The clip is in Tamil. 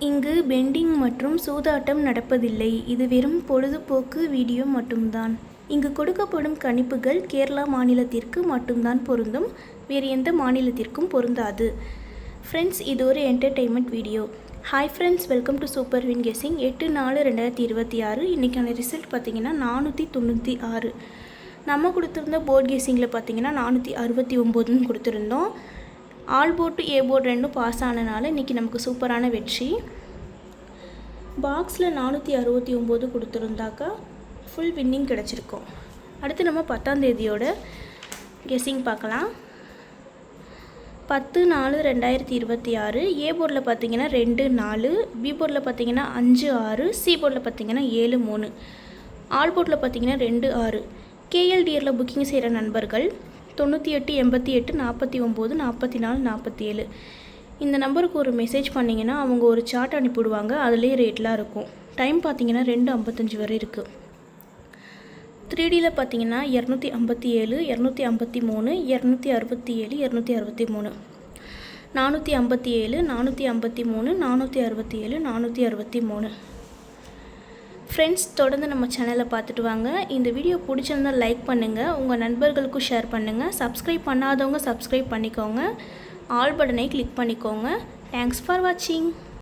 இங்கு பெண்டிங் மற்றும் சூதாட்டம் நடப்பதில்லை. இது வெறும் பொழுதுபோக்கு வீடியோ மட்டும்தான். இங்கு கொடுக்கப்படும் கணிப்புகள் கேரளா மாநிலத்திற்கு மட்டும்தான் பொருந்தும். வேறு எந்த மாநிலத்திற்கும் பொருந்தாது. ஃப்ரெண்ட்ஸ், இது ஒரு entertainment video. Hi friends, welcome to super win guessing. 8/4/2026 இன்றைக்கான ரிசல்ட் பார்த்திங்கன்னா 496. நம்ம கொடுத்துருந்த போர்ட் கெஸ்ஸிங்கில் பார்த்திங்கன்னா 469ன்னு கொடுத்துருந்தோம். ஆல் போர்டு ஏ போர்டு ரெண்டும் பாஸ் ஆனனால இன்றைக்கி நமக்கு சூப்பரான வெற்றி. பாக்ஸில் 469 கொடுத்துருந்தாக்கா ஃபுல் வின்னிங் கிடச்சிருக்கோம். அடுத்து நம்ம 10ஆம் தேதியோட கெஸ்ஸிங் பார்க்கலாம். 10/4/2026 ஏ போர்டில் பார்த்திங்கன்னா 2 4, பி போர்டில் பார்த்திங்கன்னா 5 6, சி போர்டில் பார்த்திங்கன்னா 7 3, ஆல் போர்டில் பார்த்திங்கன்னா 2 6. கேஎல்டிஆரில் புக்கிங் செய்கிற நண்பர்கள் 98 88 49 44 47 இந்த நம்பருக்கு ஒரு மெசேஜ் பண்ணிங்கன்னா அவங்க ஒரு சார்ட் அனுப்பிவிடுவாங்க. அதுலேயே ரேட்லாம் இருக்கும். டைம் பார்த்திங்கன்னா 2:55 வரை இருக்குது. 3Dயில் பார்த்திங்கன்னா 257 253 267 263 457 453 467 463. ஃப்ரெண்ட்ஸ், தொடர்ந்து நம்ம சேனலை பார்த்துட்டு வாங்க. இந்த வீடியோ பிடிச்சிருந்தால் லைக் பண்ணுங்கள், உங்கள் நண்பர்களுக்கும் ஷேர் பண்ணுங்கள். சப்ஸ்கிரைப் பண்ணாதவங்க சப்ஸ்கிரைப் பண்ணிக்கோங்க. ஆல் பட்டனை கிளிக் பண்ணிக்கோங்க. தேங்க்ஸ் ஃபார் வாட்சிங்.